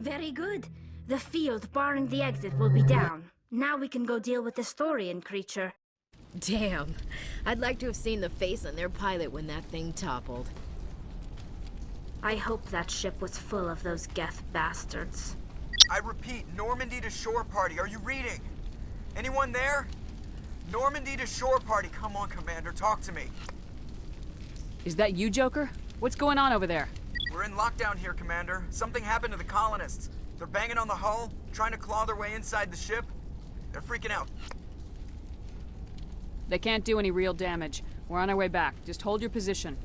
Very good. The field barring the exit will be down. Now we can go deal with this Thorian creature. Damn. I'd like to have seen the face on their pilot when that thing toppled. I hope that ship was full of those Geth bastards. I repeat, Normandy to shore party. Are you reading? Anyone there? Normandy to shore party. Come on, Commander, talk to me. Is that you, Joker? What's going on over there? We're in lockdown here, Commander. Something happened to the colonists. They're banging on the hull, trying to claw their way inside the ship. They're freaking out. They can't do any real damage. We're on our way back. Just hold your position.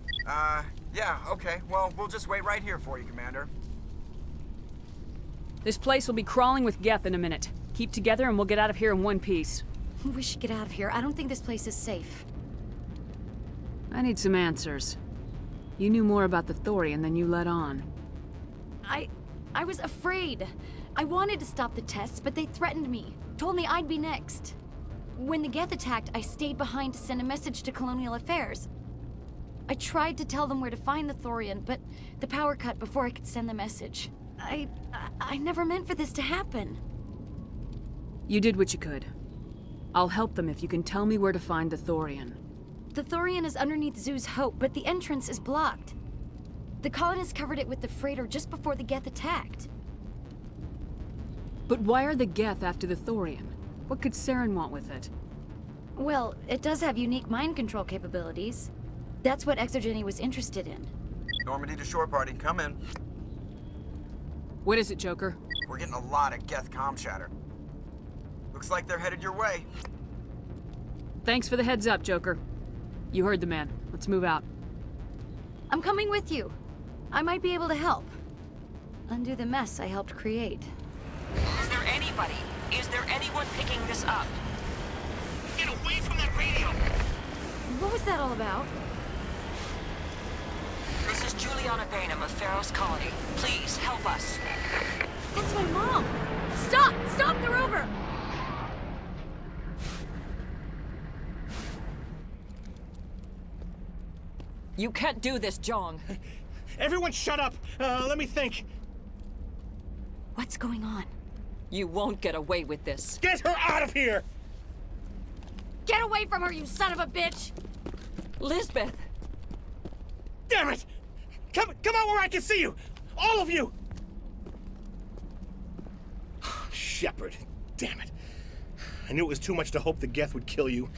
Yeah, okay. Well, we'll just wait right here for you, Commander. This place will be crawling with Geth in a minute. Keep together and we'll get out of here in one piece. We should get out of here. I don't think this place is safe. I need some answers. You knew more about the Thorian than you let on. I was afraid. I wanted to stop the tests, but they threatened me. Told me I'd be next. When the Geth attacked, I stayed behind to send a message to Colonial Affairs. I tried to tell them where to find the Thorian, but the power cut before I could send the message. I never meant for this to happen. You did what you could. I'll help them if you can tell me where to find the Thorian. The Thorian is underneath Zoo's Hope, but the entrance is blocked. The colonists covered it with the freighter just before the Geth attacked. But why are the Geth after the Thorian? What could Saren want with it? Well, it does have unique mind control capabilities. That's what Exogeny was interested in. Normandy to shore party, come in. What is it, Joker? We're getting a lot of Geth comm chatter. Looks like they're headed your way. Thanks for the heads up, Joker. You heard the man. Let's move out. I'm coming with you. I might be able to help. Undo the mess I helped create. Is there anybody? Is there anyone picking this up? Get away from that radio! What was that all about? This is Juliana Bainham of Pharaoh's Colony. Please, help us. That's my mom! Stop! Stop the rover! You can't do this, Jong. Everyone shut up! Let me think. What's going on? You won't get away with this. Get her out of here! Get away from her, you son of a bitch! Lisbeth! Damn it! Come out where I can see you! All of you! Shepard, damn it. I knew it was too much to hope the Geth would kill you.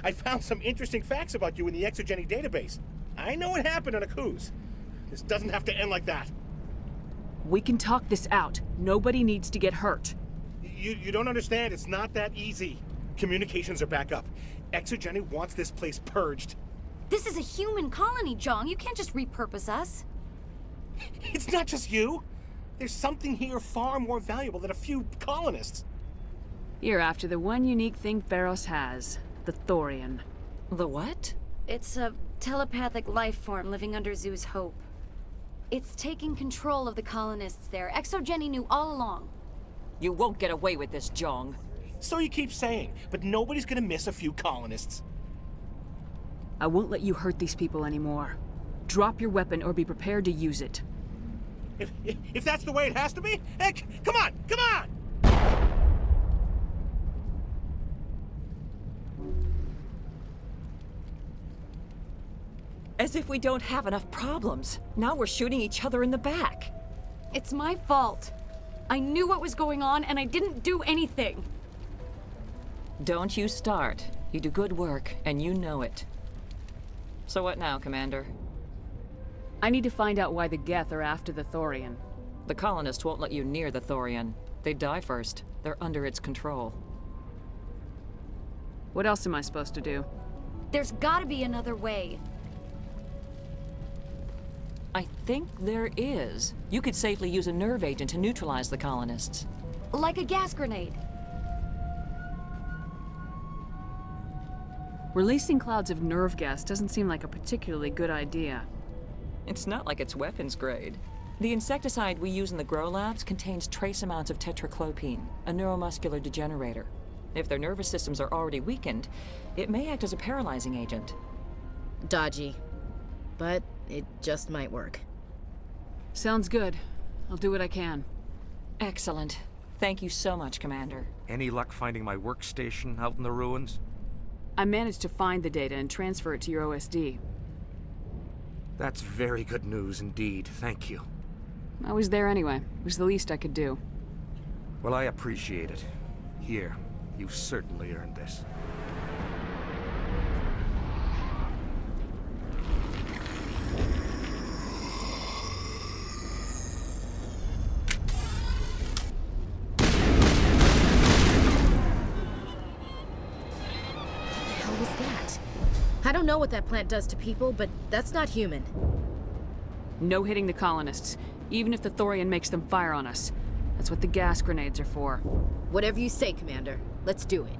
I found some interesting facts about you in the Exogeny database. I know what happened on Akuz. This doesn't have to end like that. We can talk this out. Nobody needs to get hurt. You don't understand. It's not that easy. Communications are back up. Exogeny wants this place purged. This is a human colony, Jong. You can't just repurpose us. It's not just you. There's something here far more valuable than a few colonists. You're after the one unique thing Pharaohs has. The Thorian. The what? It's a telepathic life form living under Zoo's Hope. It's taking control of the colonists there. Exogeny knew all along. You won't get away with this, Jong. So you keep saying, but nobody's gonna miss a few colonists. I won't let you hurt these people anymore. Drop your weapon or be prepared to use it. If that's the way it has to be, heck, come on, come on! As if we don't have enough problems. Now we're shooting each other in the back. It's my fault. I knew what was going on and I didn't do anything. Don't you start. You do good work, and you know it. So what now, Commander? I need to find out why the Geth are after the Thorian. The colonists won't let you near the Thorian. They die first. They're under its control. What else am I supposed to do? There's gotta be another way. I think there is. You could safely use a nerve agent to neutralize the colonists. Like a gas grenade. Releasing clouds of nerve gas doesn't seem like a particularly good idea. It's not like it's weapons grade. The insecticide we use in the grow labs contains trace amounts of tetraclopine, a neuromuscular degenerator. If their nervous systems are already weakened, it may act as a paralyzing agent. Dodgy. But it just might work. Sounds good. I'll do what I can. Excellent. Thank you so much, Commander. Any luck finding my workstation out in the ruins? I managed to find the data and transfer it to your OSD. That's very good news indeed. Thank you. I was there anyway. It was the least I could do. Well, I appreciate it. Here, you've certainly earned this. I don't know what that plant does to people, but that's not human. No hitting the colonists, even if the Thorian makes them fire on us. That's what the gas grenades are for. Whatever you say, Commander. Let's do it.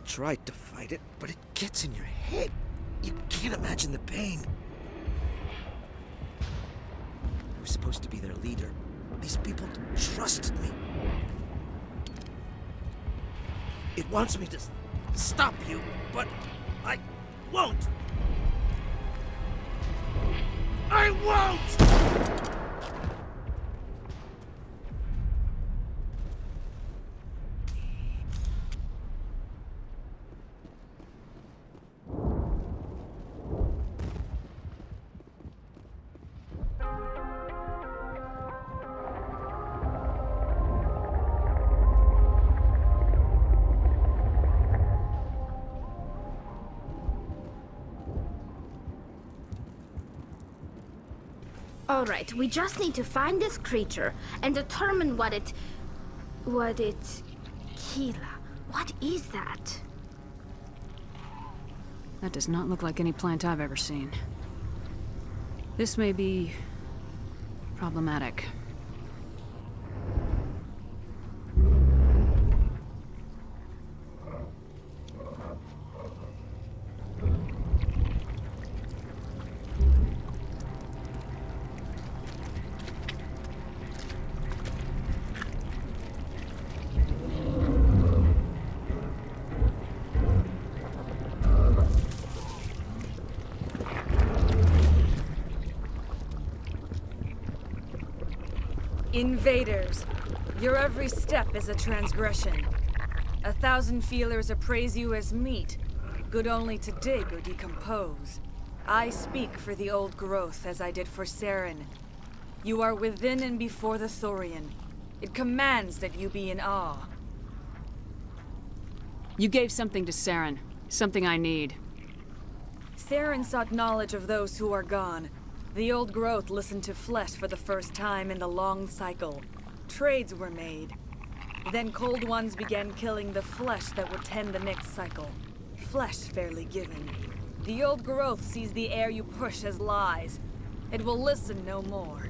Tried to fight it, but it gets in your head. You can't imagine the pain. I was supposed to be their leader. These people trusted me. It wants me to stop you, but I won't. I won't! All right, we just need to find this creature and determine what it... Keela. What is that? That does not look like any plant I've ever seen. This may be... problematic. Invaders, your every step is a transgression. 1,000 feelers appraise you as meat, good only to dig or decompose. I speak for the old growth as I did for Saren. You are within and before the Thorian. It commands that you be in awe. You gave something to Saren. Something I need. Saren sought knowledge of those who are gone. The old growth listened to flesh for the first time in the long cycle. Trades were made. Then cold ones began killing the flesh that would tend the next cycle. Flesh fairly given. The old growth sees the air you push as lies. It will listen no more.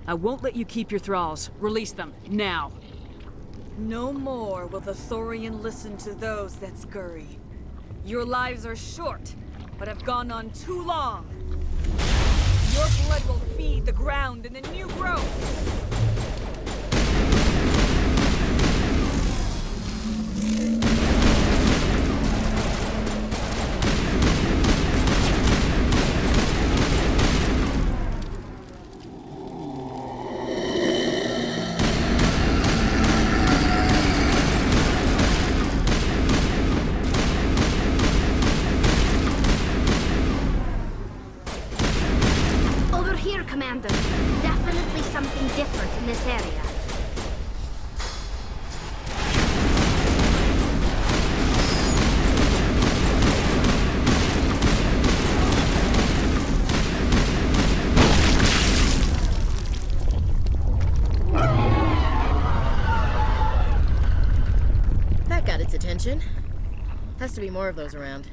I won't let you keep your thralls. Release them, now. No more will the Thorian listen to those that scurry. Your lives are short, but have gone on too long. Your blood will feed the ground and the new growth. Commander, definitely something different in this area. That got its attention. Has to be more of those around.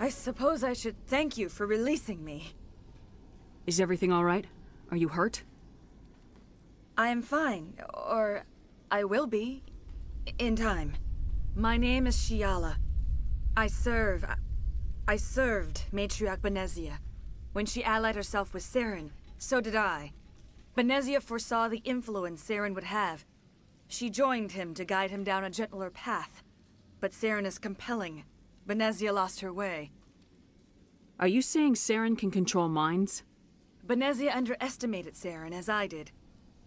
I suppose I should thank you for releasing me. Is everything all right? Are you hurt? I am fine, or I will be, in time. My name is Shiala. I served Matriarch Benezia. When she allied herself with Saren, so did I. Benezia foresaw the influence Saren would have. She joined him to guide him down a gentler path. But Saren is compelling. Benezia lost her way. Are you saying Saren can control minds? Benezia underestimated Saren, as I did.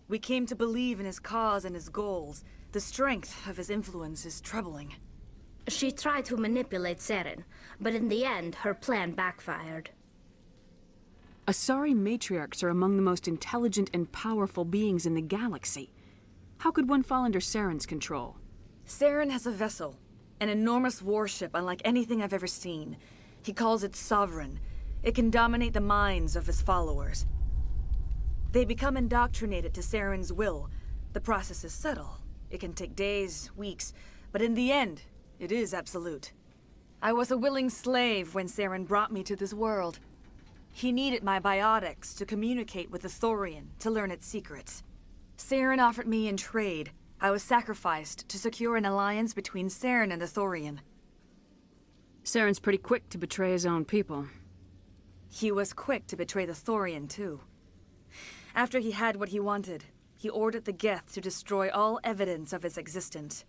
We came to believe in his cause and his goals. The strength of his influence is troubling. She tried to manipulate Saren, but in the end, her plan backfired. Asari matriarchs are among the most intelligent and powerful beings in the galaxy. How could one fall under Saren's control? Saren has a vessel, an enormous warship unlike anything I've ever seen. He calls it Sovereign. It can dominate the minds of his followers. They become indoctrinated to Saren's will. The process is subtle. It can take days, weeks, but in the end, it is absolute. I was a willing slave when Saren brought me to this world. He needed my biotics to communicate with the Thorian, to learn its secrets. Saren offered me in trade. I was sacrificed to secure an alliance between Saren and the Thorian. Saren's pretty quick to betray his own people. He was quick to betray the Thorian, too. After he had what he wanted, he ordered the Geth to destroy all evidence of its existence.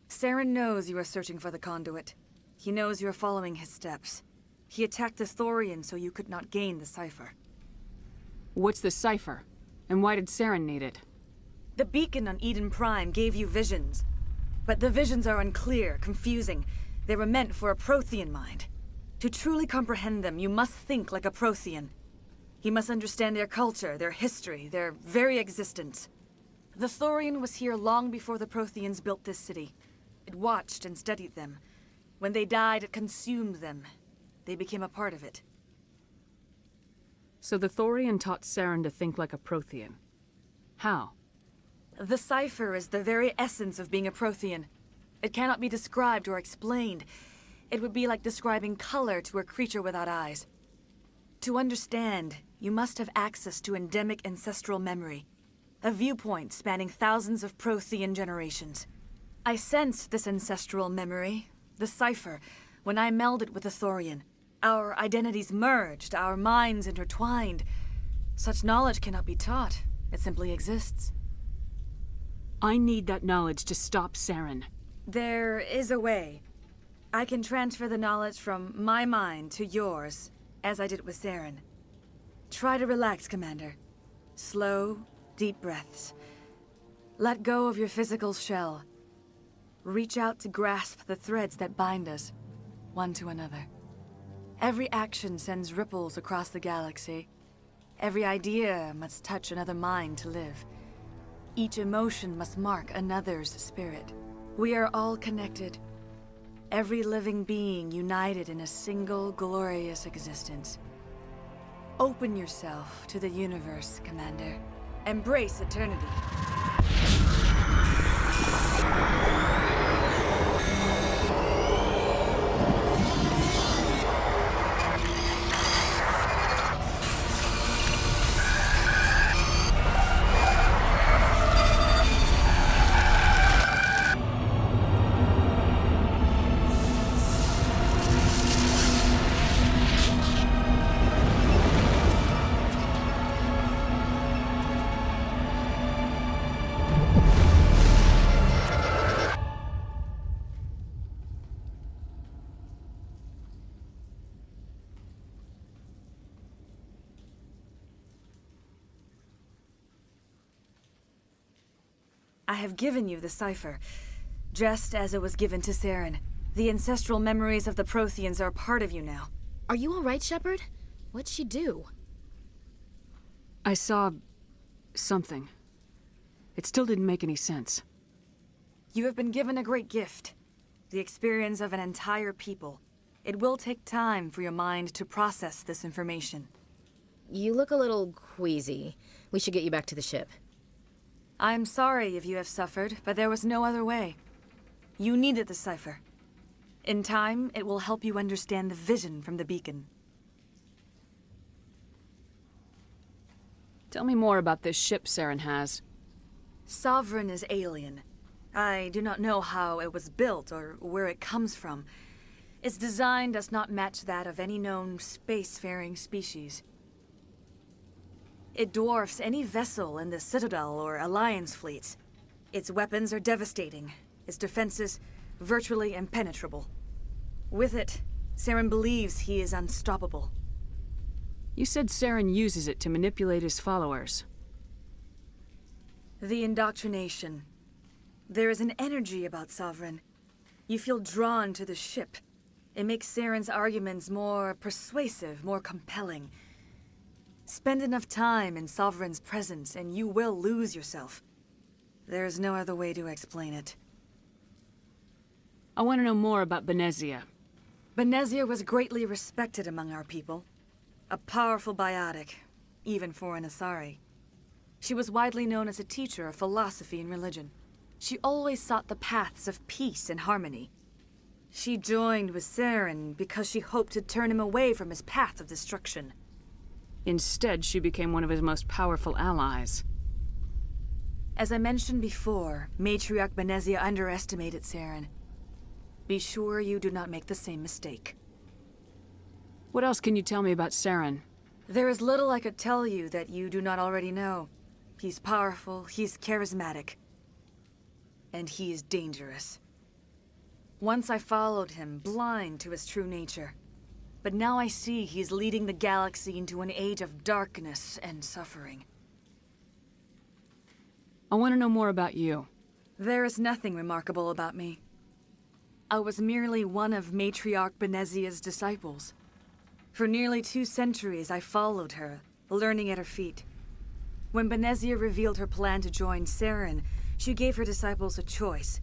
Saren knows you are searching for the conduit. He knows you are following his steps. He attacked the Thorian so you could not gain the cipher. What's the cipher? And why did Saren need it? The beacon on Eden Prime gave you visions. But the visions are unclear, confusing. They were meant for a Prothean mind. To truly comprehend them, you must think like a Prothean. You must understand their culture, their history, their very existence. The Thorian was here long before the Protheans built this city. It watched and studied them. When they died, it consumed them. They became a part of it. So the Thorian taught Saren to think like a Prothean. How? The cipher is the very essence of being a Prothean. It cannot be described or explained. It would be like describing color to a creature without eyes. To understand, you must have access to endemic ancestral memory. A viewpoint spanning thousands of Prothean generations. I sensed this ancestral memory, the cipher, when I melded with the Thorian. Our identities merged, our minds intertwined. Such knowledge cannot be taught. It simply exists. I need that knowledge to stop Saren. There is a way. I can transfer the knowledge from my mind to yours, as I did with Saren. Try to relax, Commander. Slow, deep breaths. Let go of your physical shell. Reach out to grasp the threads that bind us, one to another. Every action sends ripples across the galaxy. Every idea must touch another mind to live. Each emotion must mark another's spirit. We are all connected. Every living being united in a single glorious existence. Open yourself to the universe, Commander. Embrace eternity. I have given you the cipher, just as it was given to Saren. The ancestral memories of the Protheans are a part of you now. Are you all right, Shepard? What'd she do? I saw... something. It still didn't make any sense. You have been given a great gift. The experience of an entire people. It will take time for your mind to process this information. You look a little queasy. We should get you back to the ship. I'm sorry if you have suffered, but there was no other way. You needed the cipher. In time, it will help you understand the vision from the beacon. Tell me more about this ship Saren has. Sovereign is alien. I do not know how it was built or where it comes from. Its design does not match that of any known spacefaring species. It dwarfs any vessel in the Citadel or Alliance fleets. Its weapons are devastating, its defenses virtually impenetrable. With it, Saren believes he is unstoppable. You said Saren uses it to manipulate his followers. The indoctrination. There is an energy about Sovereign. You feel drawn to the ship. It makes Saren's arguments more persuasive, more compelling. Spend enough time in Sovereign's presence and you will lose yourself. There's no other way to explain it. I want to know more about Benezia. Benezia was greatly respected among our people. A powerful biotic, even for an Asari. She was widely known as a teacher of philosophy and religion. She always sought the paths of peace and harmony. She joined with Saren because she hoped to turn him away from his path of destruction. Instead, she became one of his most powerful allies. As I mentioned before, Matriarch Benezia underestimated Saren. Be sure you do not make the same mistake. What else can you tell me about Saren? There is little I could tell you that you do not already know. He's powerful, he's charismatic, and he is dangerous. Once I followed him, blind to his true nature. But now I see he's leading the galaxy into an age of darkness and suffering. I want to know more about you. There is nothing remarkable about me. I was merely one of Matriarch Benezia's disciples. For nearly 2 centuries I followed her, learning at her feet. When Benezia revealed her plan to join Saren, she gave her disciples a choice.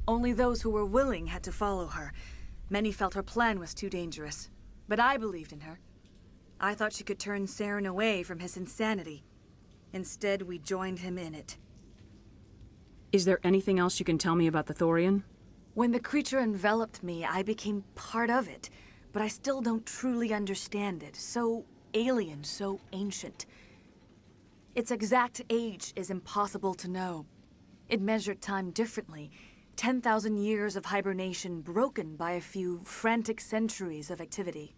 Only those who were willing had to follow her. Many felt her plan was too dangerous. But I believed in her. I thought she could turn Saren away from his insanity. Instead, we joined him in it. Is there anything else you can tell me about the Thorian? When the creature enveloped me, I became part of it. But I still don't truly understand it. So alien, so ancient. Its exact age is impossible to know. It measured time differently. 10,000 years of hibernation broken by a few frantic centuries of activity.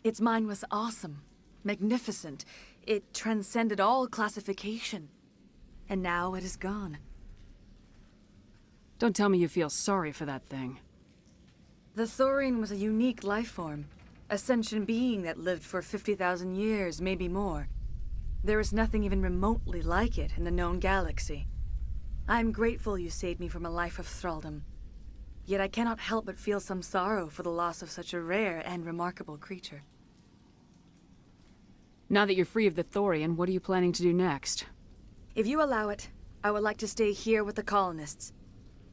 Its mind was awesome, magnificent. It transcended all classification. And now it is gone. Don't tell me you feel sorry for that thing. The Thorian was a unique life form. A sentient being that lived for 50,000 years, maybe more. There is nothing even remotely like it in the known galaxy. I'm grateful you saved me from a life of thraldom. Yet I cannot help but feel some sorrow for the loss of such a rare and remarkable creature. Now that you're free of the Thorian, what are you planning to do next? If you allow it, I would like to stay here with the colonists.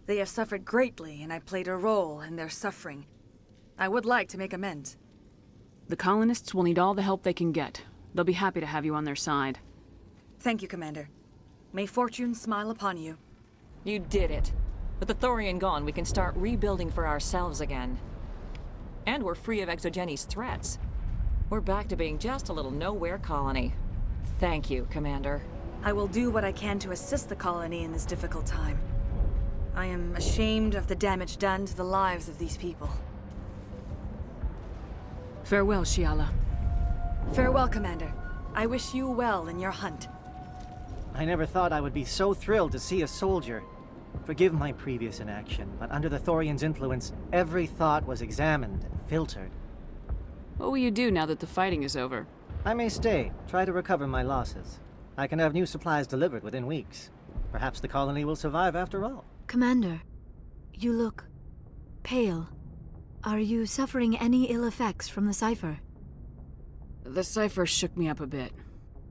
They have suffered greatly, and I played a role in their suffering. I would like to make amends. The colonists will need all the help they can get. They'll be happy to have you on their side. Thank you, Commander. May fortune smile upon you. You did it. With the Thorian gone, we can start rebuilding for ourselves again. And we're free of Exogenes' threats. We're back to being just a little nowhere colony. Thank you, Commander. I will do what I can to assist the colony in this difficult time. I am ashamed of the damage done to the lives of these people. Farewell, Shiala. Farewell, Commander. I wish you well in your hunt. I never thought I would be so thrilled to see a soldier. Forgive my previous inaction, but under the Thorian's influence, every thought was examined and filtered. What will you do now that the fighting is over? I may stay, try to recover my losses. I can have new supplies delivered within weeks. Perhaps the colony will survive after all. Commander, you look pale. Are you suffering any ill effects from the cipher? The cipher shook me up a bit.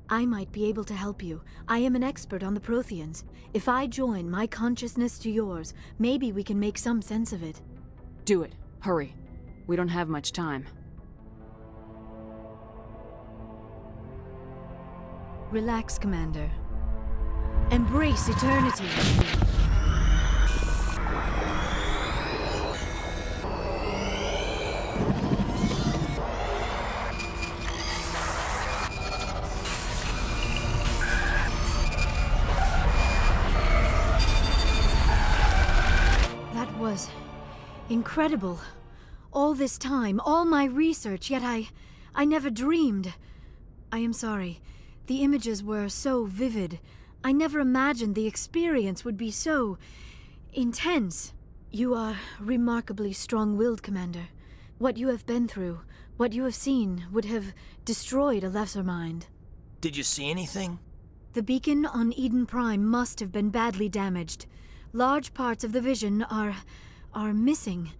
I might be able to help you. I am an expert on the Protheans. If I join my consciousness to yours, maybe we can make some sense of it. Do it. Hurry. We don't have much time. Relax, Commander. Embrace eternity. incredible. All this time, all my research, yet I never dreamed. I am sorry. The images were so vivid. I never imagined the experience would be so intense. You are remarkably strong-willed, Commander. What you have been through, what you have seen, would have destroyed a lesser mind. Did you see anything? The beacon on Eden Prime must have been badly damaged. Large parts of the vision are missing.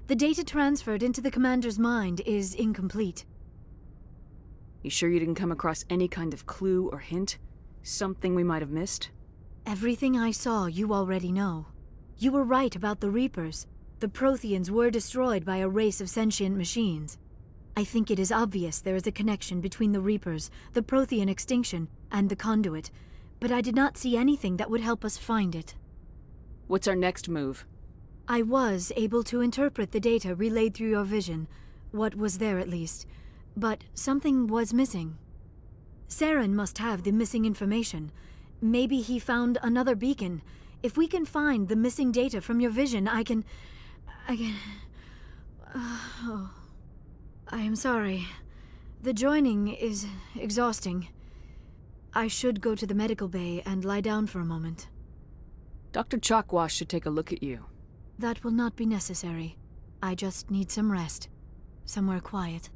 The data transferred into the Commander's mind is incomplete. You sure you didn't come across any kind of clue or hint? Something we might have missed? Everything I saw you already know. You were right about the Reapers. The Protheans were destroyed by a race of sentient machines. I think it is obvious there is a connection between the Reapers, the Prothean extinction, and the Conduit, but I did not see anything that would help us find it. What's our next move? I was able to interpret the data relayed through your vision, what was there at least, but something was missing. Saren must have the missing information. Maybe he found another beacon. If we can find the missing data from your vision, I can... Oh. I am sorry. The joining is exhausting. I should go to the medical bay and lie down for a moment. Dr. Chalkwash should take a look at you. That will not be necessary. I just need some rest. Somewhere quiet.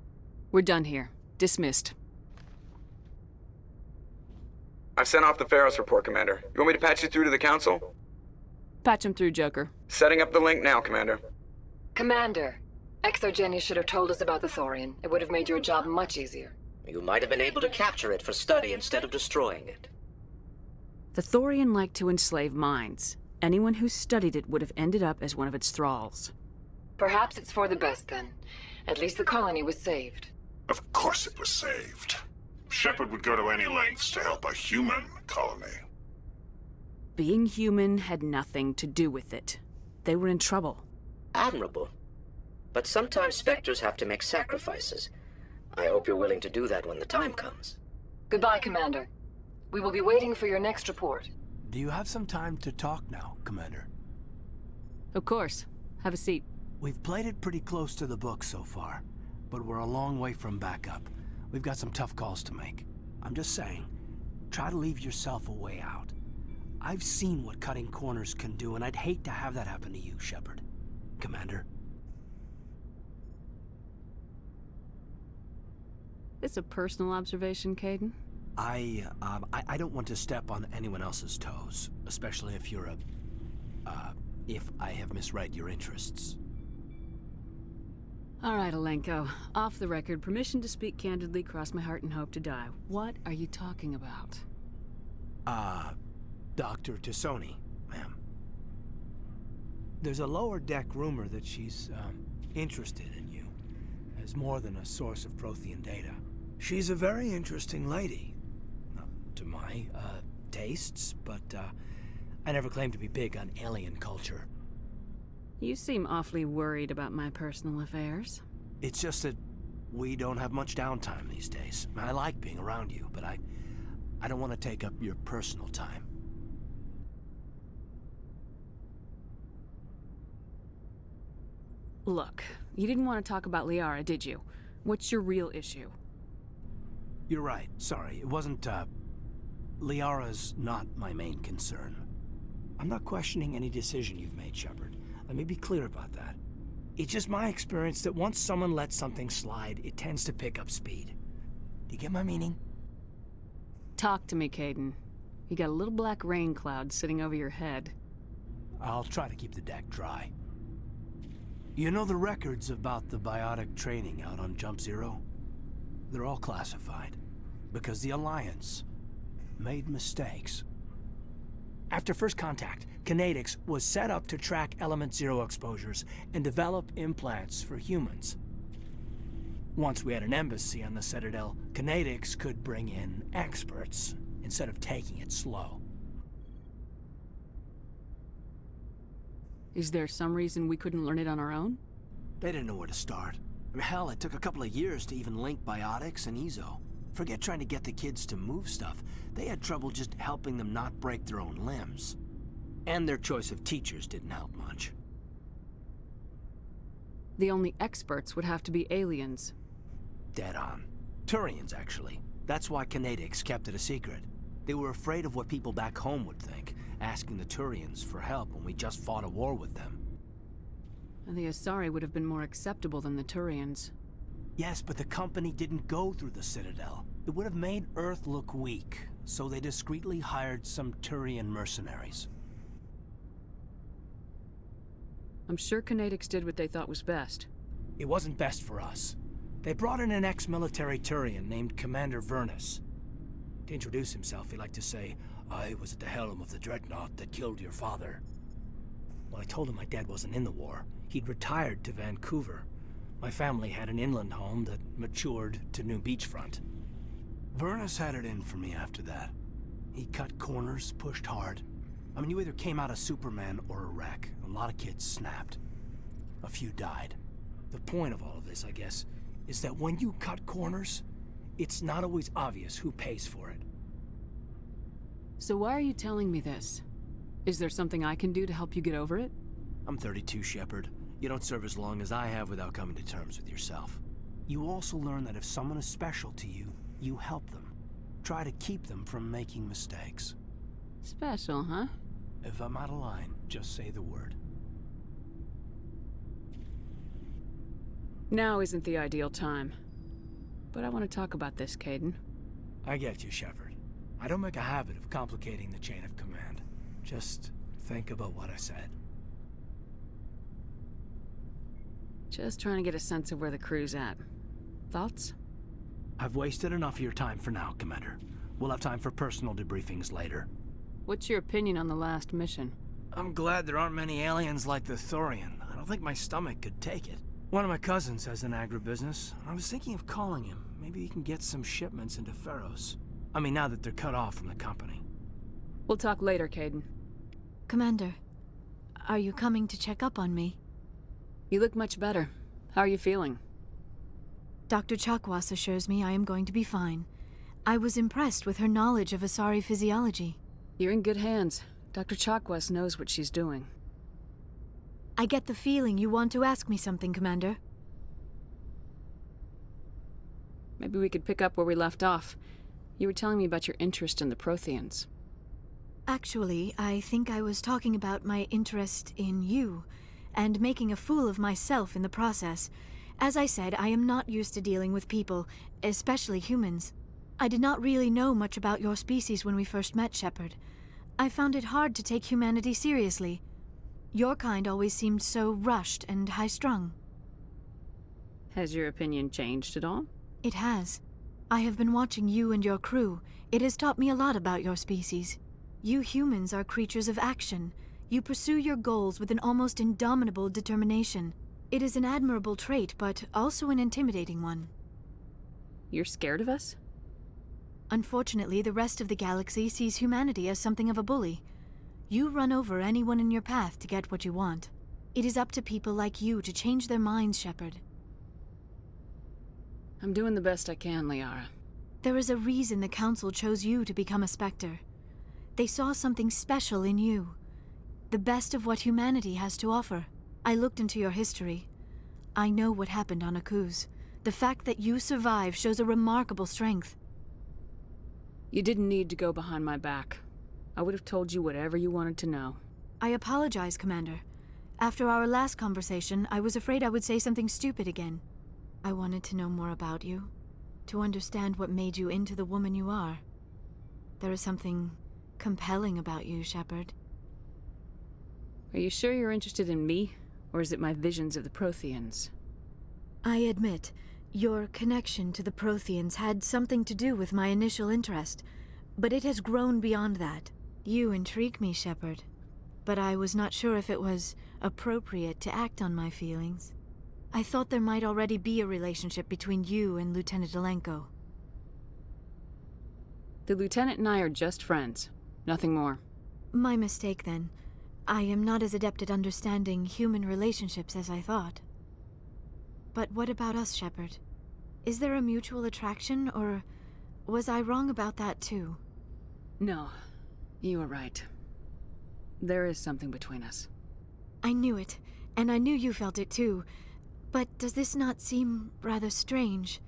We're done here. Dismissed. I've sent off the Pharos report, Commander. You want me to patch you through to the Council? Patch him through, Joker. Setting up the link now, Commander. Commander, Exogeny should have told us about the Thorian. It would have made your job much easier. You might have been able to capture it for study instead of destroying it. The Thorian liked to enslave minds. Anyone who studied it would have ended up as one of its thralls. Perhaps it's for the best, then. At least the colony was saved. Of course it was saved. Shepard would go to any lengths to help a human colony. Being human had nothing to do with it. They were in trouble. Admirable. But sometimes Spectres have to make sacrifices. I hope you're willing to do that when the time comes. Goodbye, Commander. We will be waiting for your next report. Do you have some time to talk now, Commander? Of course. Have a seat. We've played it pretty close to the book so far, but we're a long way from backup. We've got some tough calls to make. I'm just saying, try to leave yourself a way out. I've seen what cutting corners can do, and I'd hate to have that happen to you, Shepard. Commander. This a personal observation, Caden? I don't want to step on anyone else's toes, especially if you're if I have misread your interests. All right, Alenko. Off the record, permission to speak candidly, cross my heart and hope to die. What are you talking about? Dr. Tassoni, ma'am. There's a lower deck rumor that she's, interested in you, as more than a source of Prothean data. She's a very interesting lady. Not to my, tastes, but, I never claimed to be big on alien culture. You seem awfully worried about my personal affairs. It's just that we don't have much downtime these days. I like being around you, but I don't want to take up your personal time. Look, you didn't want to talk about Liara, did you? What's your real issue? You're right. Sorry, it wasn't, Liara's not my main concern. I'm not questioning any decision you've made, Shepard. Let me be clear about that. It's just my experience that once someone lets something slide, it tends to pick up speed. Do you get my meaning? Talk to me, Caden. You got a little black rain cloud sitting over your head. I'll try to keep the deck dry. You know the records about the biotic training out on Jump Zero? They're all classified, because the Alliance made mistakes. After first contact, Kinetics was set up to track Element Zero exposures and develop implants for humans. Once we had an embassy on the Citadel, Kinetics could bring in experts instead of taking it slow. Is there some reason we couldn't learn it on our own? They didn't know where to start. I mean, hell, it took a couple of years to even link biotics and Ezo. Forget trying to get the kids to move stuff. They had trouble just helping them not break their own limbs. And their choice of teachers didn't help much. The only experts would have to be aliens. Dead on. Turians, actually. That's why Canadics kept it a secret. They were afraid of what people back home would think, asking the Turians for help when we just fought a war with them. And the Asari would have been more acceptable than the Turians. Yes, but the company didn't go through the Citadel. It would have made Earth look weak, so they discreetly hired some Turian mercenaries. I'm sure Canadics did what they thought was best. It wasn't best for us. They brought in an ex-military Turian named Commander Vernus. To introduce himself, he liked to say, "I was at the helm of the dreadnought that killed your father." Well, I told him my dad wasn't in the war. He'd retired to Vancouver. My family had an inland home that matured to new beachfront. Vernus had it in for me after that. He cut corners, pushed hard. I mean, you either came out a Superman or a wreck. A lot of kids snapped. A few died. The point of all of this, I guess, is that when you cut corners, it's not always obvious who pays for it. So why are you telling me this? Is there something I can do to help you get over it? I'm 32, Shepard. You don't serve as long as I have without coming to terms with yourself. You also learn that if someone is special to you, you help them. Try to keep them from making mistakes. Special, huh? If I'm out of line, just say the word. Now isn't the ideal time. But I want to talk about this, Kaidan. I get you, Shepard. I don't make a habit of complicating the chain of command. Just think about what I said. Just trying to get a sense of where the crew's at. Thoughts? I've wasted enough of your time for now, Commander. We'll have time for personal debriefings later. What's your opinion on the last mission? I'm glad there aren't many aliens like the Thorian. I don't think my stomach could take it. One of my cousins has an agribusiness. I was thinking of calling him. Maybe he can get some shipments into Pharaohs. I mean, now that they're cut off from the company. We'll talk later, Kaidan. Commander, are you coming to check up on me? You look much better. How are you feeling? Dr. Chakwas assures me I am going to be fine. I was impressed with her knowledge of Asari physiology. You're in good hands. Dr. Chakwas knows what she's doing. I get the feeling you want to ask me something, Commander. Maybe we could pick up where we left off. You were telling me about your interest in the Protheans. Actually, I think I was talking about my interest in you, and making a fool of myself in the process. As I said, I am not used to dealing with people, especially humans. I did not really know much about your species when we first met, Shepard. I found it hard to take humanity seriously. Your kind always seemed so rushed and high-strung. Has your opinion changed at all? It has. I have been watching you and your crew. It has taught me a lot about your species. You humans are creatures of action. You pursue your goals with an almost indomitable determination. It is an admirable trait, but also an intimidating one. You're scared of us? Unfortunately, the rest of the galaxy sees humanity as something of a bully. You run over anyone in your path to get what you want. It is up to people like you to change their minds, Shepard. I'm doing the best I can, Liara. There is a reason the Council chose you to become a Spectre. They saw something special in you. The best of what humanity has to offer. I looked into your history. I know what happened on Akuz. The fact that you survived shows a remarkable strength. You didn't need to go behind my back. I would have told you whatever you wanted to know. I apologize, Commander. After our last conversation, I was afraid I would say something stupid again. I wanted to know more about you, to understand what made you into the woman you are. There is something compelling about you, Shepard. Are you sure you're interested in me, or is it my visions of the Protheans? I admit, your connection to the Protheans had something to do with my initial interest, but it has grown beyond that. You intrigue me, Shepard, but I was not sure if it was appropriate to act on my feelings. I thought there might already be a relationship between you and Lieutenant Alenko. The Lieutenant and I are just friends. Nothing more. My mistake, then. I am not as adept at understanding human relationships as I thought. But what about us, Shepard? Is there a mutual attraction, or was I wrong about that too? No, you were right. There is something between us. I knew it, and I knew you felt it too. But does this not seem rather strange?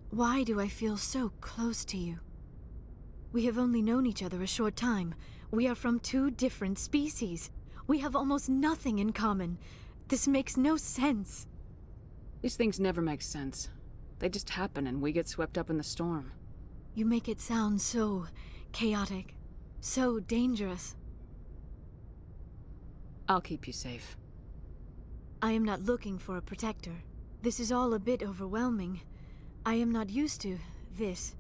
Why do I feel so close to you? We have only known each other a short time. We are from two different species. We have almost nothing in common. This makes no sense. These things never make sense. They just happen and we get swept up in the storm. You make it sound so chaotic, so dangerous. I'll keep you safe. I am not looking for a protector. This is all a bit overwhelming. I am not used to this.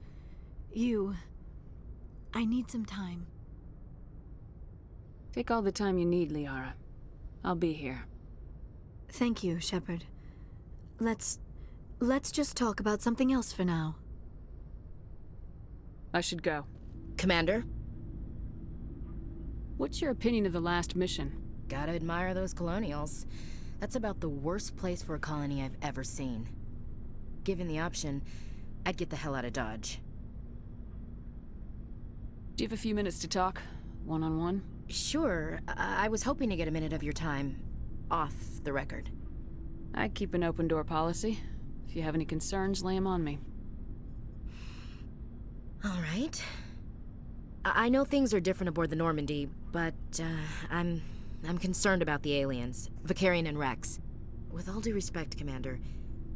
I need some time. Take all the time you need, Liara. I'll be here. Thank you, Shepard. Let's just talk about something else for now. I should go. Commander? What's your opinion of the last mission? Gotta admire those colonials. That's about the worst place for a colony I've ever seen. Given the option, I'd get the hell out of Dodge. Do you have a few minutes to talk? One-on-one? Sure. I was hoping to get a minute of your time off the record. I keep an open door policy. If you have any concerns, lay them on me. All right. I know things are different aboard the Normandy, but I'm concerned about the aliens, Vicarian and Rex. With all due respect, Commander,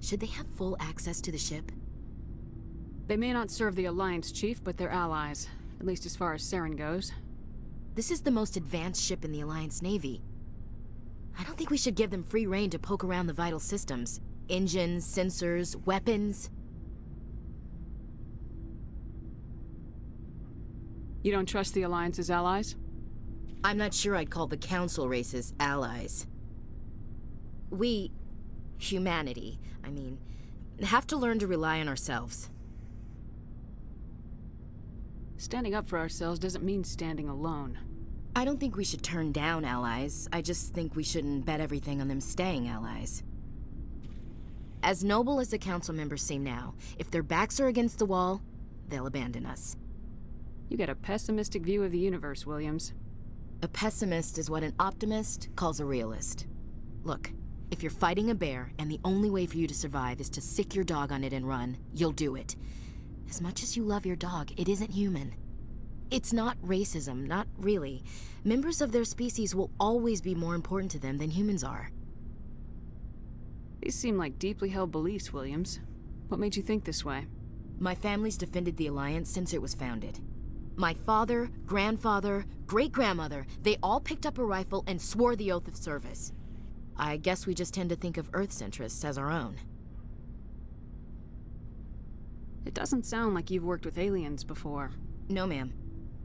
should they have full access to the ship? They may not serve the Alliance, Chief, but they're allies. At least as far as Saren goes. This is the most advanced ship in the Alliance Navy. I don't think we should give them free rein to poke around the vital systems. Engines, sensors, weapons. You don't trust the Alliance's allies? I'm not sure I'd call the Council races allies. We, humanity, I mean, have to learn to rely on ourselves. Standing up for ourselves doesn't mean standing alone. I don't think we should turn down allies. I just think we shouldn't bet everything on them staying allies. As noble as the Council members seem now, if their backs are against the wall, they'll abandon us. You got a pessimistic view of the universe, Williams. A pessimist is what an optimist calls a realist. Look, if you're fighting a bear and the only way for you to survive is to sick your dog on it and run, you'll do it. As much as you love your dog, it isn't human. It's not racism, not really. Members of their species will always be more important to them than humans are. These seem like deeply held beliefs, Williams. What made you think this way? My family's defended the Alliance since it was founded. My father, grandfather, great-grandmother, they all picked up a rifle and swore the oath of service. I guess we just tend to think of Earth's interests as our own. It doesn't sound like you've worked with aliens before. No, ma'am.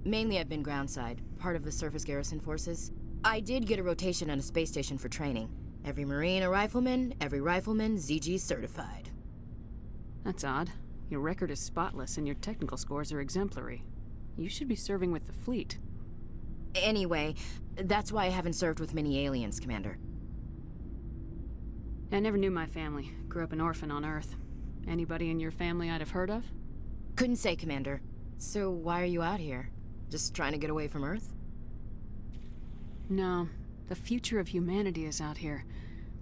Mainly I've been groundside, part of the surface garrison forces. I did get a rotation on a space station for training. Every Marine a rifleman, every rifleman ZG certified. That's odd. Your record is spotless and your technical scores are exemplary. You should be serving with the fleet. Anyway, that's why I haven't served with many aliens, Commander. I never knew my family. Grew up an orphan on Earth. Anybody in your family I'd have heard of? Couldn't say, Commander. So why are you out here? Just trying to get away from Earth? No. The future of humanity is out here.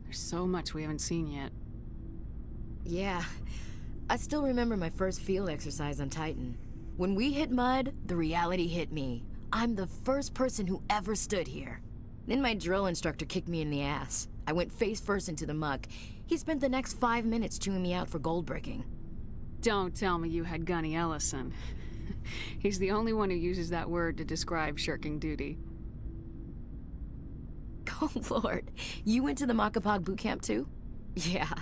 There's so much we haven't seen yet. Yeah. I still remember my first field exercise on Titan. When we hit mud, the reality hit me. I'm the first person who ever stood here. Then my drill instructor kicked me in the ass. I went face first into the muck. He spent the next 5 minutes chewing me out for gold bricking. Don't tell me you had Gunny Ellison. He's the only one who uses that word to describe shirking duty. Oh, Lord. You went to the Makapog boot camp, too? Yeah.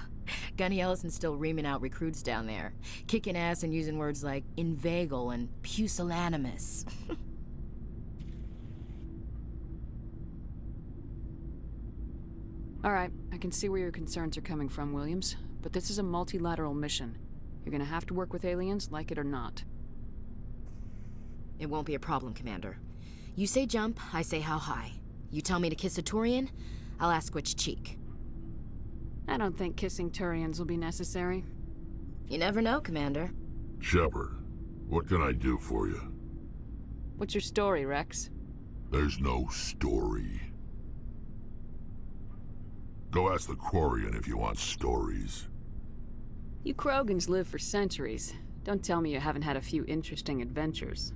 Gunny Ellison's still reaming out recruits down there. Kicking ass and using words like inveigle and pusillanimous. All right, I can see where your concerns are coming from, Williams. But this is a multilateral mission. You're gonna have to work with aliens, like it or not. It won't be a problem, Commander. You say jump, I say how high. You tell me to kiss a Thorian, I'll ask which cheek. I don't think kissing Thorians will be necessary. You never know, Commander. Shepard, what can I do for you? What's your story, Rex? There's no story. Go ask the Thorian if you want stories. You Krogans live for centuries. Don't tell me you haven't had a few interesting adventures.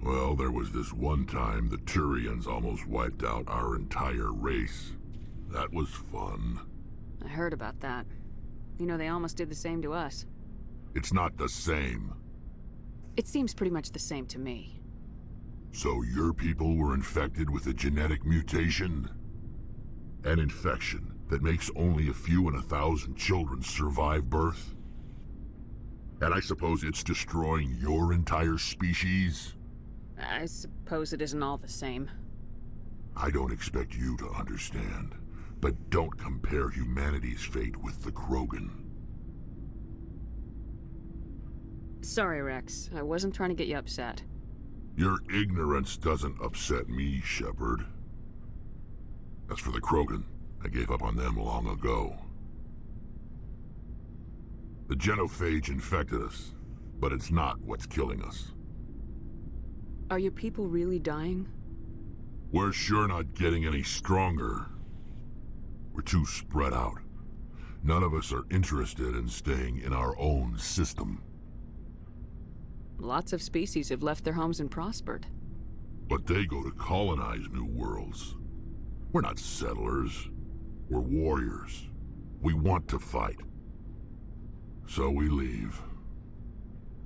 Well, there was this one time the Turians almost wiped out our entire race. That was fun. I heard about that. You know, they almost did the same to us. It's not the same. It seems pretty much the same to me. So your people were infected with a genetic mutation? An infection that makes only a few in 1,000 children survive birth? And I suppose it's destroying your entire species? I suppose it isn't all the same. I don't expect you to understand, but don't compare humanity's fate with the Krogan. Sorry, Rex. I wasn't trying to get you upset. Your ignorance doesn't upset me, Shepard. As for the Krogan, I gave up on them long ago. The genophage infected us, but it's not what's killing us. Are your people really dying? We're sure not getting any stronger. We're too spread out. None of us are interested in staying in our own system. Lots of species have left their homes and prospered. But they go to colonize new worlds. We're not settlers. We're warriors. We want to fight. So we leave.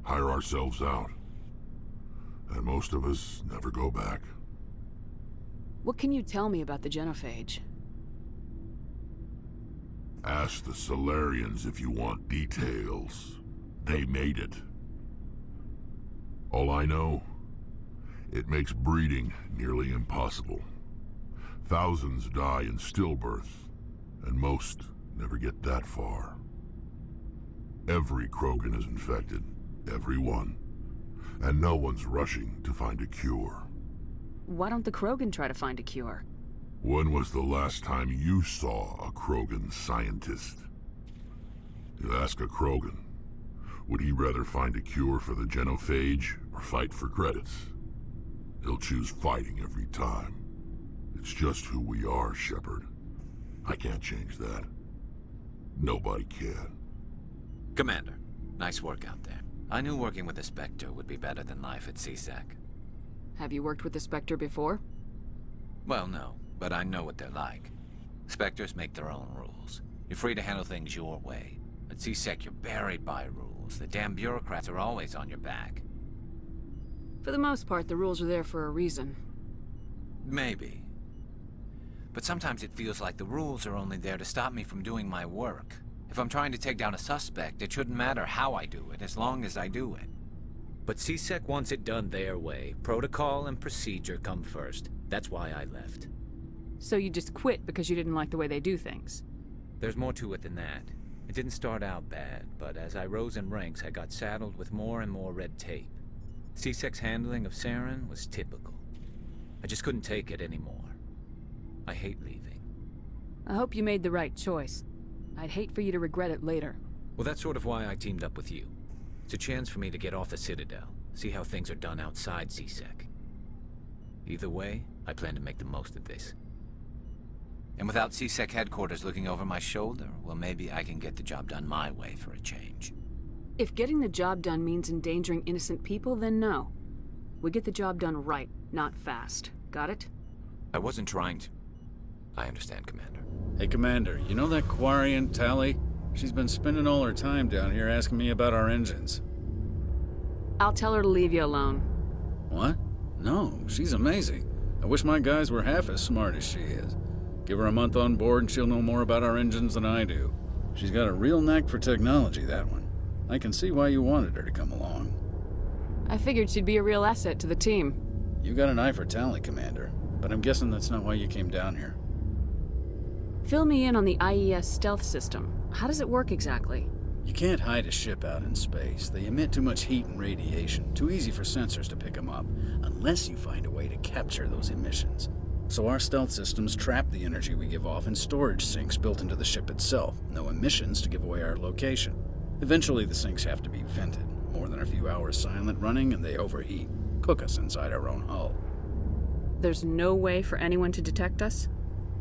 Hire ourselves out. And most of us never go back. What can you tell me about the genophage? Ask the Solarians if you want details. They made it. All I know, it makes breeding nearly impossible. Thousands die in stillbirth, and most never get that far. Every Krogan is infected, every one, and no one's rushing to find a cure. Why don't the Krogan try to find a cure? When was the last time you saw a Krogan scientist? You ask a Krogan, would he rather find a cure for the genophage or fight for credits? He'll choose fighting every time. It's just who we are, Shepard. I can't change that. Nobody can. Commander, nice work out there. I knew working with the Spectre would be better than life at CSEC. Have you worked with the Spectre before? Well, no, but I know what they're like. Spectres make their own rules. You're free to handle things your way. At CSEC, you're buried by rules. The damn bureaucrats are always on your back. For the most part, the rules are there for a reason. Maybe. But sometimes it feels like the rules are only there to stop me from doing my work. If I'm trying to take down a suspect, it shouldn't matter how I do it, as long as I do it. But CSEC wants it done their way. Protocol and procedure come first. That's why I left. So you just quit because you didn't like the way they do things? There's more to it than that. It didn't start out bad, but as I rose in ranks, I got saddled with more and more red tape. CSEC's handling of Saren was typical. I just couldn't take it anymore. I hate leaving. I hope you made the right choice. I'd hate for you to regret it later. Well, that's sort of why I teamed up with you. It's a chance for me to get off the Citadel, see how things are done outside CSEC. Either way, I plan to make the most of this. And without CSEC headquarters looking over my shoulder, well, maybe I can get the job done my way for a change. If getting the job done means endangering innocent people, then no. We get the job done right, not fast. Got it? I wasn't trying to... I understand, Commander. Hey, Commander, you know that Quarian, Tally? She's been spending all her time down here asking me about our engines. I'll tell her to leave you alone. What? No, she's amazing. I wish my guys were half as smart as she is. Give her a month on board and she'll know more about our engines than I do. She's got a real knack for technology, that one. I can see why you wanted her to come along. I figured she'd be a real asset to the team. You got an eye for Tally, Commander, but I'm guessing that's not why you came down here. Fill me in on the IES stealth system. How does it work exactly? You can't hide a ship out in space. They emit too much heat and radiation. Too easy for sensors to pick them up, unless you find a way to capture those emissions. So our stealth systems trap the energy we give off in storage sinks built into the ship itself. No emissions to give away our location. Eventually the sinks have to be vented. More than a few hours silent running and they overheat. Cook us inside our own hull. There's no way for anyone to detect us?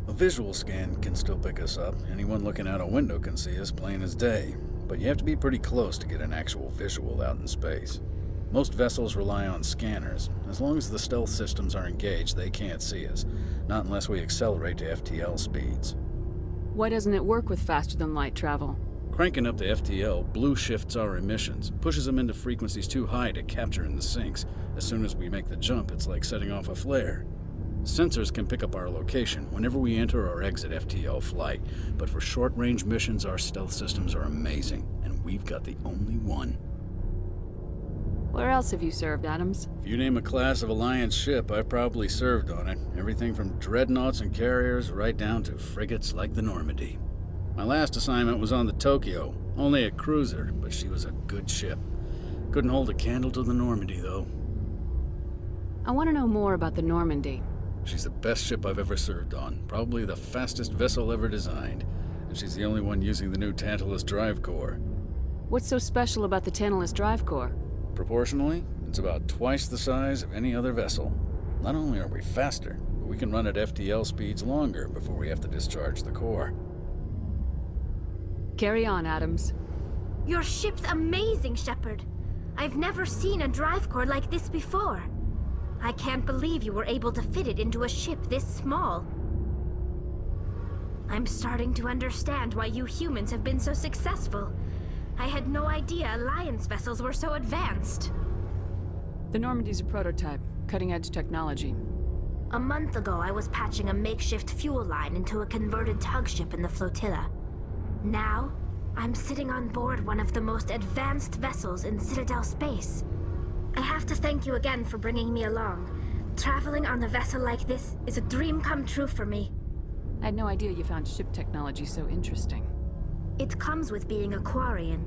A visual scan can still pick us up. Anyone looking out a window can see us plain as day. But you have to be pretty close to get an actual visual out in space. Most vessels rely on scanners. As long as the stealth systems are engaged, they can't see us. Not unless we accelerate to FTL speeds. Why doesn't it work with faster-than-light travel? Cranking up to FTL blue shifts our emissions, pushes them into frequencies too high to capture in the sinks. As soon as we make the jump, it's like setting off a flare. Sensors can pick up our location whenever we enter or exit FTL flight, but for short-range missions, our stealth systems are amazing, and we've got the only one. Where else have you served, Adams? If you name a class of Alliance ship, I've probably served on it. Everything from dreadnoughts and carriers right down to frigates like the Normandy. My last assignment was on the Tokyo, only a cruiser, but she was a good ship. Couldn't hold a candle to the Normandy, though. I want to know more about the Normandy. She's the best ship I've ever served on, probably the fastest vessel ever designed, and she's the only one using the new Tantalus drive core. What's so special about the Tantalus drive core? Proportionally, it's about twice the size of any other vessel. Not only are we faster, but we can run at FTL speeds longer before we have to discharge the core. Carry on, Adams. Your ship's amazing, Shepard. I've never seen a drive core like this before. I can't believe you were able to fit it into a ship this small. I'm starting to understand why you humans have been so successful. I had no idea Alliance vessels were so advanced. The Normandy's a prototype, cutting-edge technology. A month ago, I was patching a makeshift fuel line into a converted tug ship in the flotilla. Now, I'm sitting on board one of the most advanced vessels in Citadel space. I have to thank you again for bringing me along. Traveling on a vessel like this is a dream come true for me. I had no idea you found ship technology so interesting. It comes with being a Quarian.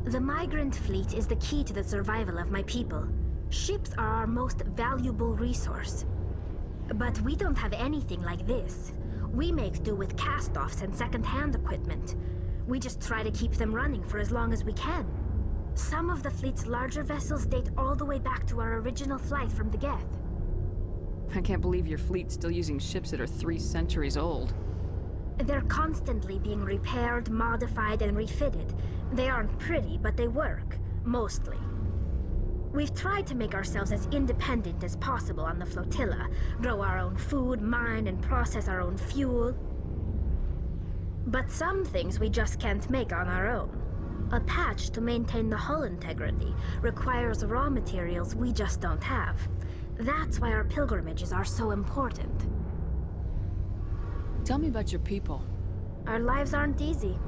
The migrant fleet is the key to the survival of my people. Ships are our most valuable resource. But we don't have anything like this. We make do with cast-offs and second-hand equipment. We just try to keep them running for as long as we can. Some of the fleet's larger vessels date all the way back to our original flight from the Geth. I can't believe your fleet's still using ships that are 3 centuries old. They're constantly being repaired, modified, and refitted. They aren't pretty, but they work. Mostly. We've tried to make ourselves as independent as possible on the flotilla. Grow our own food, mine, and process our own fuel. But some things we just can't make on our own. A patch to maintain the hull integrity requires raw materials we just don't have. That's why our pilgrimages are so important. Tell me about your people. Our lives aren't easy.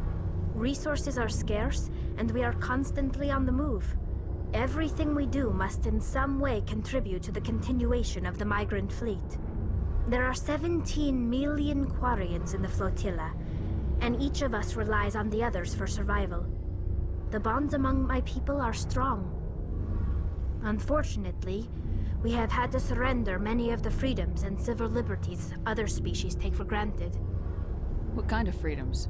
Resources are scarce, and we are constantly on the move. Everything we do must in some way contribute to the continuation of the migrant fleet. There are 17 million Quarians in the flotilla, and each of us relies on the others for survival. The bonds among my people are strong. Unfortunately, we have had to surrender many of the freedoms and civil liberties other species take for granted. What kind of freedoms?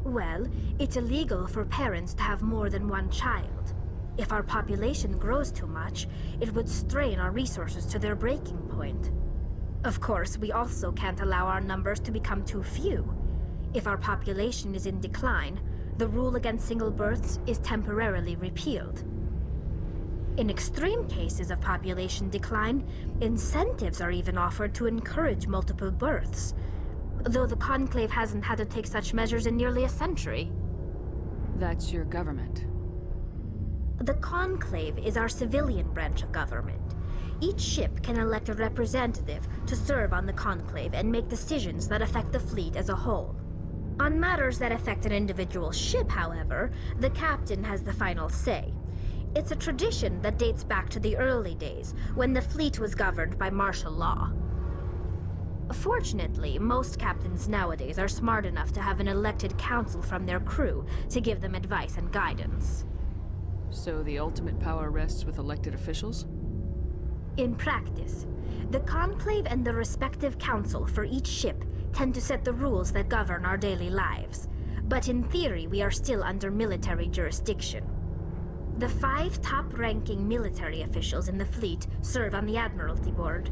Well, it's illegal for parents to have more than one child. If our population grows too much, it would strain our resources to their breaking point. Of course, we also can't allow our numbers to become too few. If our population is in decline, the rule against single births is temporarily repealed. In extreme cases of population decline, incentives are even offered to encourage multiple births, though the Conclave hasn't had to take such measures in nearly a century. That's your government. The Conclave is our civilian branch of government. Each ship can elect a representative to serve on the Conclave and make decisions that affect the fleet as a whole. On matters that affect an individual ship, however, the captain has the final say. It's a tradition that dates back to the early days, when the fleet was governed by martial law. Fortunately, most captains nowadays are smart enough to have an elected council from their crew to give them advice and guidance. So the ultimate power rests with elected officials? In practice, the Conclave and the respective council for each ship tend to set the rules that govern our daily lives. But in theory, we are still under military jurisdiction. The 5 top-ranking military officials in the fleet serve on the Admiralty Board.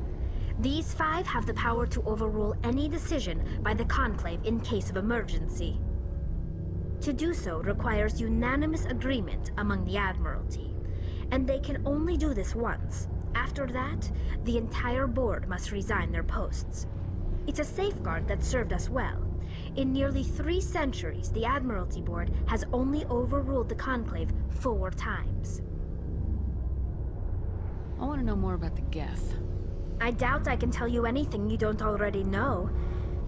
These 5 have the power to overrule any decision by the Conclave in case of emergency. To do so requires unanimous agreement among the Admiralty, and they can only do this once. After that, the entire board must resign their posts. It's a safeguard that served us well. In nearly 3 centuries, the Admiralty Board has only overruled the Conclave 4 times. I want to know more about the Geth. I doubt I can tell you anything you don't already know.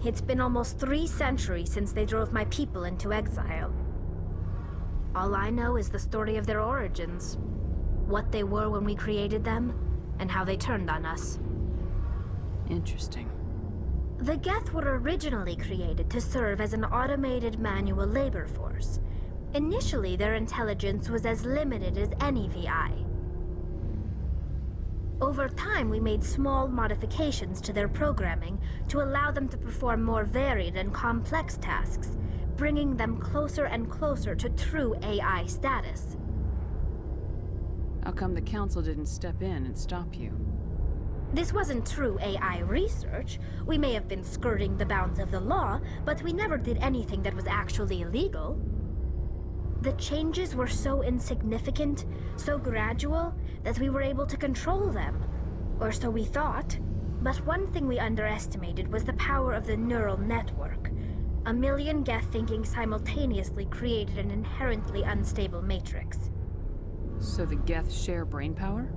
It's been almost 3 centuries since they drove my people into exile. All I know is the story of their origins. What they were when we created them, and how they turned on us. Interesting. The Geth were originally created to serve as an automated manual labor force. Initially, their intelligence was as limited as any VI. Over time, we made small modifications to their programming to allow them to perform more varied and complex tasks, bringing them closer and closer to true AI status. How come the Council didn't step in and stop you? This wasn't true AI research. We may have been skirting the bounds of the law, but we never did anything that was actually illegal. The changes were so insignificant, so gradual, that we were able to control them. Or so we thought. But one thing we underestimated was the power of the neural network. 1 million Geth thinking simultaneously created an inherently unstable matrix. So the Geth share brainpower?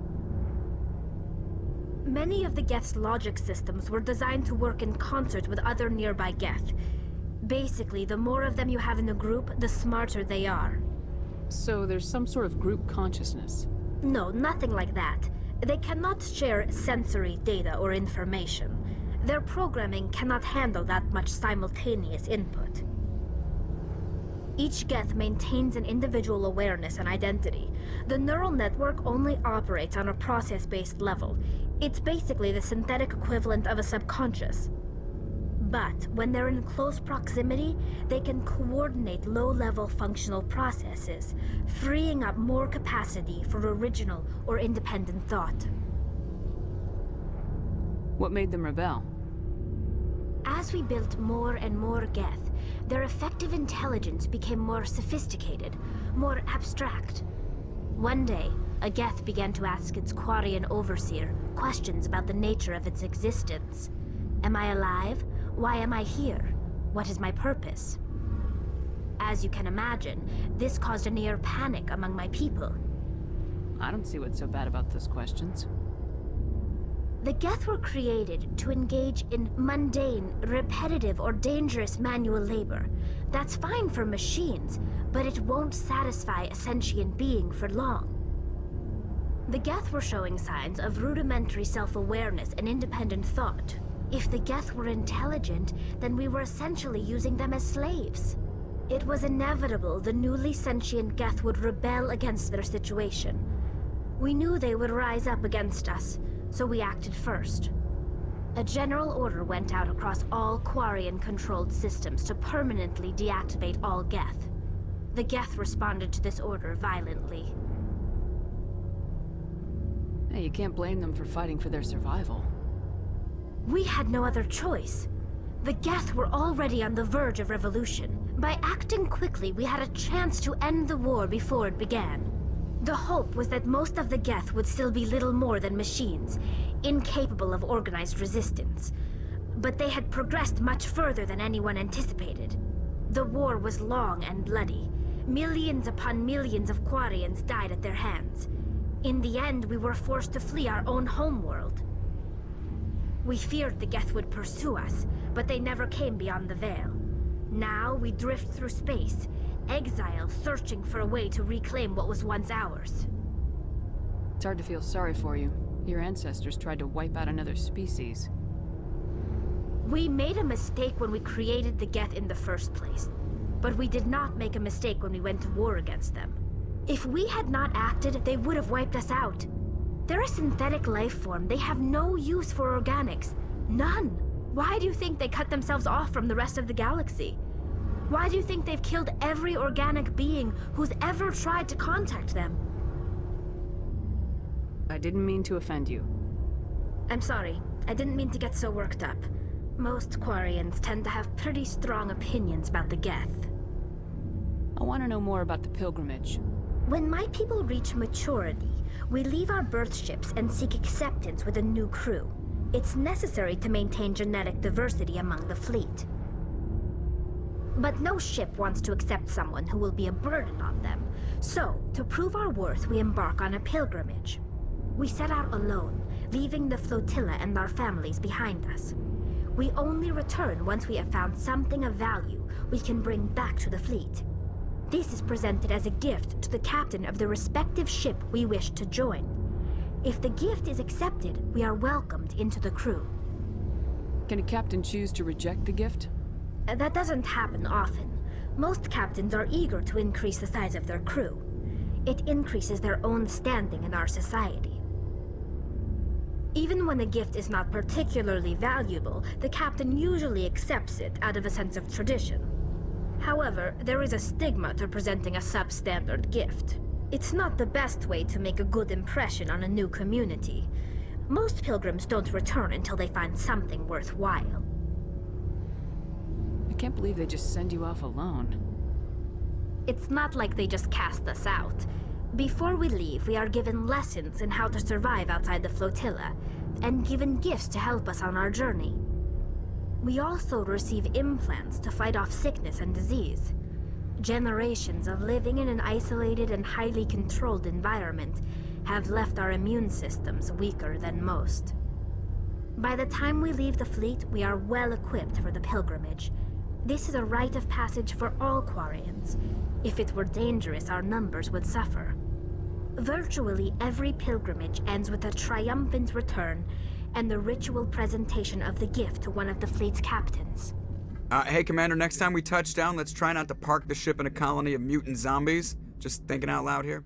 Many of the Geth's logic systems were designed to work in concert with other nearby Geth. Basically, the more of them you have in a group, the smarter they are. So there's some sort of group consciousness? No, nothing like that. They cannot share sensory data or information. Their programming cannot handle that much simultaneous input. Each Geth maintains an individual awareness and identity. The neural network only operates on a process-based level. It's basically the synthetic equivalent of a subconscious. But when they're in close proximity, they can coordinate low-level functional processes, freeing up more capacity for original or independent thought. What made them rebel? As we built more and more Geth, their effective intelligence became more sophisticated, more abstract. One day, a Geth began to ask its Quarian overseer questions about the nature of its existence. Am I alive? Why am I here? What is my purpose? As you can imagine, this caused a near panic among my people. I don't see what's so bad about those questions. The Geth were created to engage in mundane, repetitive, or dangerous manual labor. That's fine for machines, but it won't satisfy a sentient being for long. The Geth were showing signs of rudimentary self-awareness and independent thought. If the Geth were intelligent, then we were essentially using them as slaves. It was inevitable the newly sentient Geth would rebel against their situation. We knew they would rise up against us, so we acted first. A general order went out across all Quarian-controlled systems to permanently deactivate all Geth. The Geth responded to this order violently. Hey, you can't blame them for fighting for their survival. We had no other choice. The Geth were already on the verge of revolution. By acting quickly, we had a chance to end the war before it began. The hope was that most of the Geth would still be little more than machines, incapable of organized resistance. But they had progressed much further than anyone anticipated. The war was long and bloody. Millions upon millions of Quarians died at their hands. In the end, we were forced to flee our own homeworld. We feared the Geth would pursue us, but they never came beyond the Veil. Now we drift through space, exile, searching for a way to reclaim what was once ours. It's hard to feel sorry for you. Your ancestors tried to wipe out another species. We made a mistake when we created the Geth in the first place, but we did not make a mistake when we went to war against them. If we had not acted, they would have wiped us out. They're a synthetic life form. They have no use for organics. None. Why do you think they cut themselves off from the rest of the galaxy? Why do you think they've killed every organic being who's ever tried to contact them? I didn't mean to offend you. I'm sorry. I didn't mean to get so worked up. Most Quarians tend to have pretty strong opinions about the Geth. I want to know more about the pilgrimage. When my people reach maturity, we leave our birth ships and seek acceptance with a new crew. It's necessary to maintain genetic diversity among the fleet. But no ship wants to accept someone who will be a burden on them. So, to prove our worth, we embark on a pilgrimage. We set out alone, leaving the flotilla and our families behind us. We only return once we have found something of value we can bring back to the fleet. This is presented as a gift to the captain of the respective ship we wish to join. If the gift is accepted, we are welcomed into the crew. Can a captain choose to reject the gift? That doesn't happen often. Most captains are eager to increase the size of their crew. It increases their own standing in our society. Even when a gift is not particularly valuable, the captain usually accepts it out of a sense of tradition. However, there is a stigma to presenting a substandard gift. It's not the best way to make a good impression on a new community. Most pilgrims don't return until they find something worthwhile. I can't believe they just send you off alone. It's not like they just cast us out. Before we leave, we are given lessons in how to survive outside the flotilla, and given gifts to help us on our journey. We also receive implants to fight off sickness and disease. Generations of living in an isolated and highly controlled environment have left our immune systems weaker than most. By the time we leave the fleet, we are well equipped for the pilgrimage. This is a rite of passage for all Quarians. If it were dangerous, our numbers would suffer. Virtually every pilgrimage ends with a triumphant return and the ritual presentation of the gift to one of the fleet's captains. Hey, Commander, next time we touch down, let's try not to park the ship in a colony of mutant zombies. Just thinking out loud here.